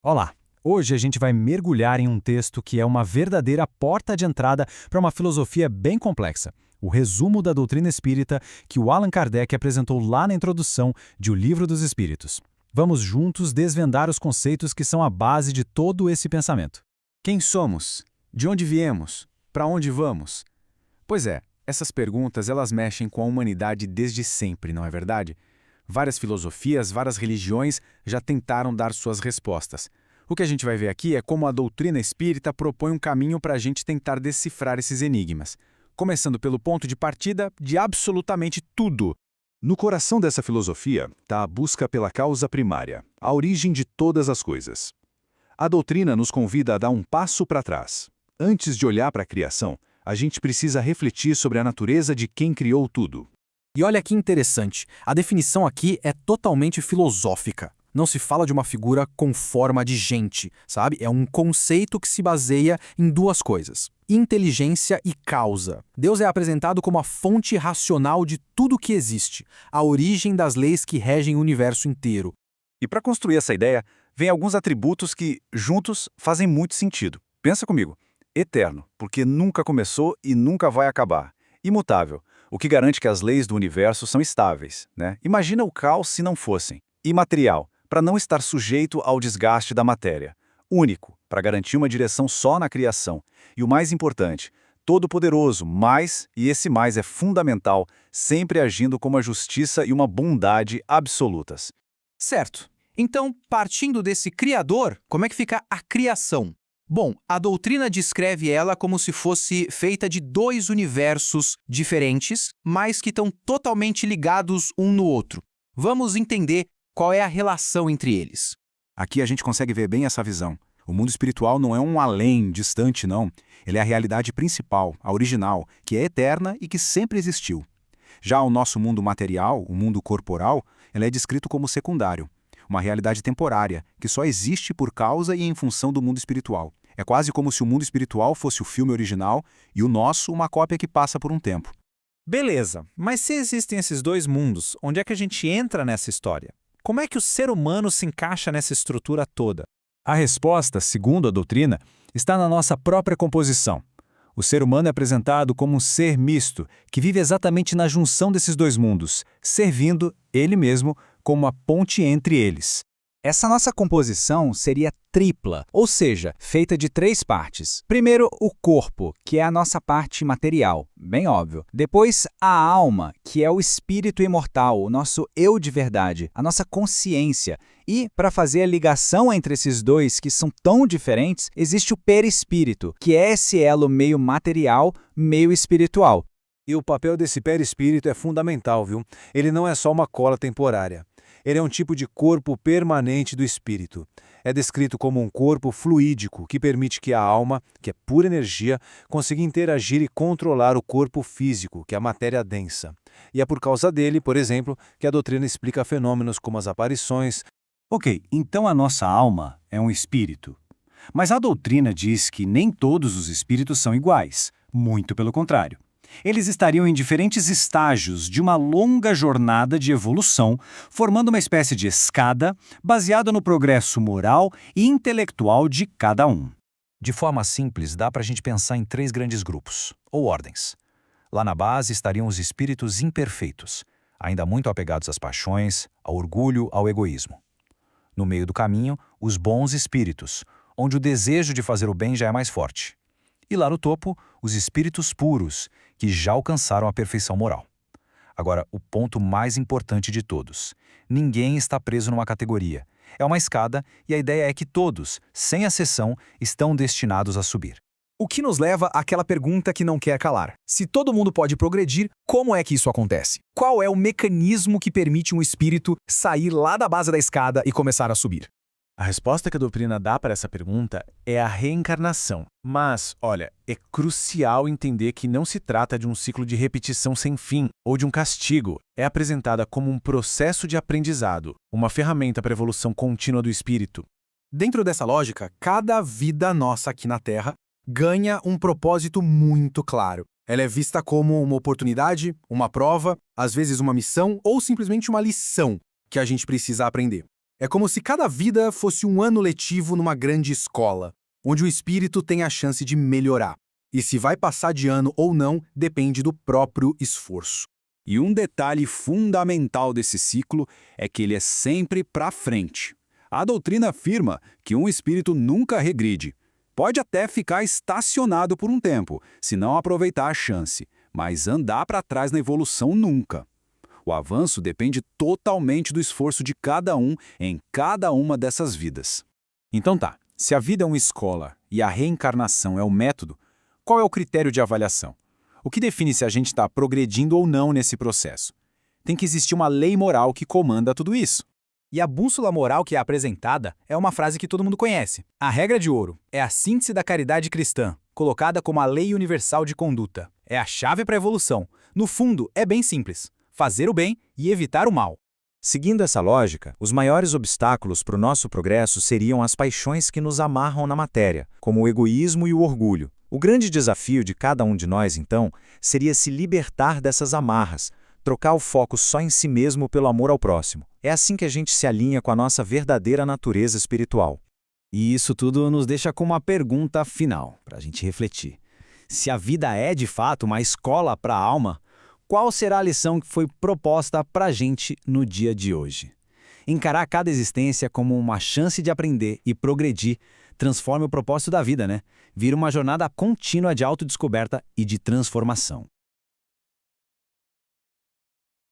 Olá! Hoje a gente vai mergulhar em um texto que é uma verdadeira porta de entrada para uma filosofia bem complexa. O resumo da doutrina espírita que o Allan Kardec apresentou lá na introdução de O Livro dos Espíritos. Vamos juntos desvendar os conceitos que são a base de todo esse pensamento. Quem somos? De onde viemos? Para onde vamos? Pois é, essas perguntas elas mexem com a humanidade desde sempre, não é verdade? Várias filosofias, várias religiões já tentaram dar suas respostas. O que a gente vai ver aqui é como a doutrina espírita propõe um caminho para a gente tentar decifrar esses enigmas, começando pelo ponto de partida de absolutamente tudo. No coração dessa filosofia está a busca pela causa primária, a origem de todas as coisas. A doutrina nos convida a dar um passo para trás. Antes de olhar para a criação, a gente precisa refletir sobre a natureza de quem criou tudo. E olha que interessante, a definição aqui é totalmente filosófica. Não se fala de uma figura com forma de gente, sabe? É um conceito que se baseia em duas coisas: inteligência e causa. Deus é apresentado como a fonte racional de tudo que existe, a origem das leis que regem o universo inteiro. E para construir essa ideia, vem alguns atributos que, juntos, fazem muito sentido. Pensa comigo. Eterno, porque nunca começou e nunca vai acabar. Imutável, o que garante que as leis do universo são estáveis, né? Imagina o caos se não fossem. Imaterial, para não estar sujeito ao desgaste da matéria. Único, para garantir uma direção só na criação. E o mais importante, todo-poderoso, mais, e esse mais é fundamental, sempre agindo com uma justiça e uma bondade absolutas. Certo. Então, partindo desse Criador, como é que fica a criação? Bom, a doutrina descreve ela como se fosse feita de dois universos diferentes, mas que estão totalmente ligados um no outro. Vamos entender qual é a relação entre eles. Aqui a gente consegue ver bem essa visão. O mundo espiritual não é um além, distante, não. Ele é a realidade principal, a original, que é eterna e que sempre existiu. Já o nosso mundo material, o mundo corporal, ele é descrito como secundário. Uma realidade temporária, que só existe por causa e em função do mundo espiritual. É quase como se o mundo espiritual fosse o filme original e o nosso uma cópia que passa por um tempo. Beleza, mas se existem esses dois mundos, onde é que a gente entra nessa história? Como é que o ser humano se encaixa nessa estrutura toda? A resposta, segundo a doutrina, está na nossa própria composição. O ser humano é apresentado como um ser misto, que vive exatamente na junção desses dois mundos, servindo, ele mesmo, como a ponte entre eles. Essa nossa composição seria tripla, ou seja, feita de três partes. Primeiro, o corpo, que é a nossa parte material, bem óbvio. Depois, a alma, que é o espírito imortal, o nosso eu de verdade, a nossa consciência. E, para fazer a ligação entre esses dois, que são tão diferentes, existe o perispírito, que é esse elo meio material, meio espiritual. E o papel desse perispírito é fundamental, viu? Ele não é só uma cola temporária. Ele é um tipo de corpo permanente do espírito. É descrito como um corpo fluídico que permite que a alma, que é pura energia, consiga interagir e controlar o corpo físico, que é a matéria densa. E é por causa dele, por exemplo, que a doutrina explica fenômenos como as aparições. Ok, então a nossa alma é um espírito. Mas a doutrina diz que nem todos os espíritos são iguais, muito pelo contrário. Eles estariam em diferentes estágios de uma longa jornada de evolução, formando uma espécie de escada baseada no progresso moral e intelectual de cada um. De forma simples, dá para a gente pensar em três grandes grupos, ou ordens. Lá na base estariam os espíritos imperfeitos, ainda muito apegados às paixões, ao orgulho, ao egoísmo. No meio do caminho, os bons espíritos, onde o desejo de fazer o bem já é mais forte. E lá no topo, os espíritos puros, que já alcançaram a perfeição moral. Agora, o ponto mais importante de todos. Ninguém está preso numa categoria. É uma escada e a ideia é que todos, sem exceção, estão destinados a subir. O que nos leva àquela pergunta que não quer calar. Se todo mundo pode progredir, como é que isso acontece? Qual é o mecanismo que permite um espírito sair lá da base da escada e começar a subir? A resposta que a doutrina dá para essa pergunta é a reencarnação. Mas, olha, é crucial entender que não se trata de um ciclo de repetição sem fim ou de um castigo. É apresentada como um processo de aprendizado, uma ferramenta para a evolução contínua do espírito. Dentro dessa lógica, cada vida nossa aqui na Terra ganha um propósito muito claro. Ela é vista como uma oportunidade, uma prova, às vezes uma missão ou simplesmente uma lição que a gente precisa aprender. É como se cada vida fosse um ano letivo numa grande escola, onde o espírito tem a chance de melhorar. E se vai passar de ano ou não depende do próprio esforço. E um detalhe fundamental desse ciclo é que ele é sempre para frente. A doutrina afirma que um espírito nunca regride. Pode até ficar estacionado por um tempo, se não aproveitar a chance, mas andar para trás na evolução nunca. O avanço depende totalmente do esforço de cada um em cada uma dessas vidas. Então tá, se a vida é uma escola e a reencarnação é o método, qual é o critério de avaliação? O que define se a gente está progredindo ou não nesse processo? Tem que existir uma lei moral que comanda tudo isso. E a bússola moral que é apresentada é uma frase que todo mundo conhece. A regra de ouro é a síntese da caridade cristã, colocada como a lei universal de conduta. É a chave para a evolução. No fundo, é bem simples: fazer o bem e evitar o mal. Seguindo essa lógica, os maiores obstáculos para o nosso progresso seriam as paixões que nos amarram na matéria, como o egoísmo e o orgulho. O grande desafio de cada um de nós, então, seria se libertar dessas amarras, trocar o foco só em si mesmo pelo amor ao próximo. É assim que a gente se alinha com a nossa verdadeira natureza espiritual. E isso tudo nos deixa com uma pergunta final, para a gente refletir. Se a vida é, de fato, uma escola para a alma, qual será a lição que foi proposta para a gente no dia de hoje? Encarar cada existência como uma chance de aprender e progredir transforma o propósito da vida, né? Vira uma jornada contínua de autodescoberta e de transformação.